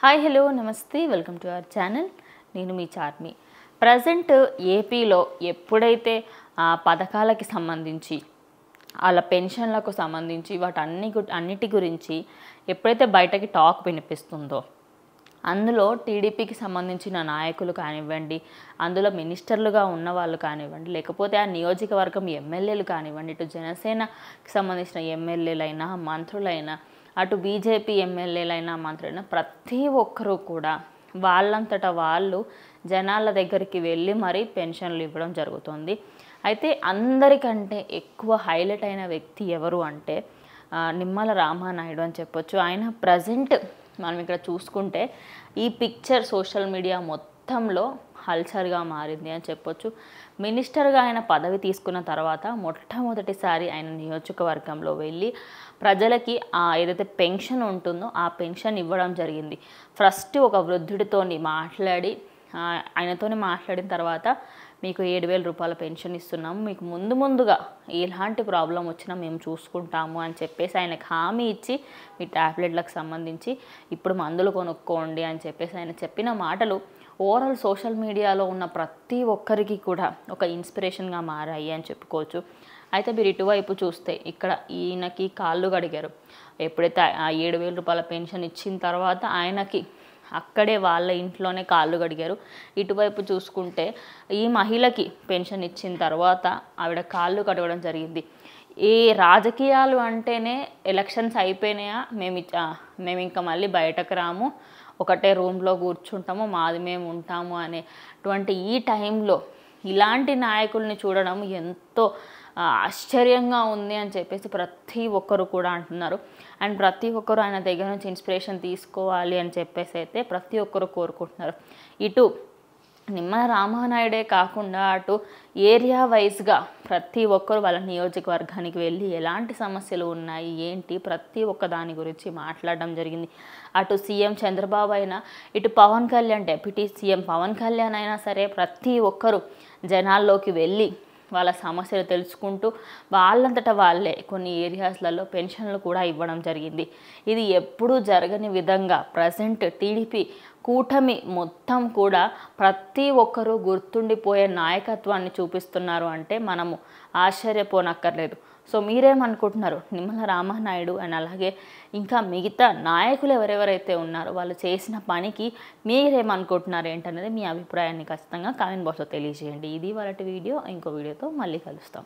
Hi hello నమస్తే welcome to our channel. నేను మీ Charmi. Present ఏపీలో ఎప్పుడైతే పథకాలకి సంబంధించి వాళ్ళ పెన్షన్లకు సంబంధించి అన్నిటి గురించి ఎప్పుడైతే బయటకి టాక్ వినిపిస్తుందో అందులో టీడీపీకి సంబంధించిన నాయకులు కానివ్వండి, అందులో మినిస్టర్లుగా ఉన్న వాళ్ళు కానివ్వండి, లేకపోతే ఆ నియోజకవర్గం ఎమ్మెల్యేలు కానివ్వండి, ఇటు జనసేనకి సంబంధించిన ఎమ్మెల్యేలైనా మంత్రులైనా, అటు బీజేపీ ఎమ్మెల్యేలైనా మంత్రులైనా ప్రతి ఒక్కరూ కూడా వాళ్ళంతటా వాళ్ళు జనాల దగ్గరికి వెళ్ళి మరీ పెన్షన్లు ఇవ్వడం జరుగుతుంది. అయితే అందరికంటే ఎక్కువ హైలైట్ అయిన వ్యక్తి ఎవరు అంటే నిమ్మల రామానాయుడు అని చెప్పొచ్చు. ఆయన ప్రజెంట్ మనం ఇక్కడ చూసుకుంటే ఈ పిక్చర్ సోషల్ మీడియా మొత్తంలో హల్చల్గా మారింది అని చెప్పొచ్చు. మినిస్టర్గా ఆయన పదవి తీసుకున్న తర్వాత మొట్టమొదటిసారి ఆయన నియోజకవర్గంలో వెళ్ళి ప్రజలకి ఏదైతే పెన్షన్ ఉంటుందో ఆ పెన్షన్ ఇవ్వడం జరిగింది. ఫస్ట్ ఒక వృద్ధుడితోని మాట్లాడి ఆయనతోని మాట్లాడిన తర్వాత మీకు 7,000 రూపాయల పెన్షన్ ఇస్తున్నాము, మీకు ముందుగా ఎలాంటి ప్రాబ్లం వచ్చినా మేము చూసుకుంటాము అని చెప్పేసి ఆయనకు హామీ ఇచ్చి మీ ట్యాబ్లెట్లకు సంబంధించి ఇప్పుడు మందులు కొనుక్కోండి అని చెప్పేసి ఆయన చెప్పిన మాటలు ఓవరాల్ సోషల్ మీడియాలో ఉన్న ప్రతి ఒక్కరికి కూడా ఒక ఇన్స్పిరేషన్గా మారాయి అని చెప్పుకోవచ్చు. అయితే మీరు ఇటువైపు చూస్తే ఇక్కడ ఈయనకి కాళ్ళు కడిగారు. ఎప్పుడైతే 7,000 రూపాయల పెన్షన్ ఇచ్చిన తర్వాత ఆయనకి అక్కడే వాళ్ళ ఇంట్లోనే కాళ్ళు కడిగారు. ఇటువైపు చూసుకుంటే ఈ మహిళకి పెన్షన్ ఇచ్చిన తర్వాత ఆవిడ కాళ్ళు కడగడం జరిగింది. ఈ రాజకీయాలు అంటేనే ఎలక్షన్స్ అయిపోయినాయా, మేము ఇంకా మళ్ళీ బయటకు రాము, ఒకటే రూమ్లో కూర్చుంటాము, మాది మేము ఉంటాము అనేటువంటి ఈ టైంలో ఇలాంటి నాయకుల్ని చూడడం ఎంతో ఆశ్చర్యంగా ఉంది అని చెప్పేసి ప్రతి ఒక్కరు కూడా అంటున్నారు. అండ్ ప్రతి ఒక్కరు ఆయన దగ్గర నుంచి ఇన్స్పిరేషన్ తీసుకోవాలి అని చెప్పేసి అయితే ప్రతి ఒక్కరు కోరుకుంటున్నారు. ఇటు నిమ్మల రామానాయుడే కాకుండా అటు ఏరియా వైజ్గా ప్రతి ఒక్కరు వాళ్ళ నియోజకవర్గానికి వెళ్ళి ఎలాంటి సమస్యలు ఉన్నాయి ఏంటి ప్రతి ఒక్క దాని గురించి మాట్లాడడం జరిగింది. అటు సీఎం చంద్రబాబు అయినా, ఇటు పవన్ కళ్యాణ్ డిప్యూటీ సీఎం పవన్ కళ్యాణ్ అయినా సరే ప్రతి ఒక్కరు జనాల్లోకి వెళ్ళి వాళ్ళ సమస్యలు తెలుసుకుంటూ వాళ్ళంతటా వాళ్ళే కొన్ని ఏరియాస్లలో పెన్షన్లు కూడా ఇవ్వడం జరిగింది. ఇది ఎప్పుడూ జరగని విధంగా ప్రజెంట్ టీడీపీ కూటమి మొత్తం కూడా ప్రతి ఒక్కరూ గుర్తుండిపోయే నాయకత్వాన్ని చూపిస్తున్నారు అంటే మనము ఆశ్చర్యపోనక్కర్లేదు. సో మీరేమనుకుంటున్నారు? నిమ్మల రామానాయుడు అండ్ అలాగే ఇంకా మిగతా నాయకులు ఎవరెవరైతే ఉన్నారో వాళ్ళు చేసిన పనికి మీరేమనుకుంటున్నారు ఏంటనేది మీ అభిప్రాయాన్ని ఖచ్చితంగా కామెంట్ బాక్స్లో తెలియజేయండి. ఇది వాళ్ళ వీడియో. ఇంకో వీడియోతో మళ్ళీ కలుస్తాం.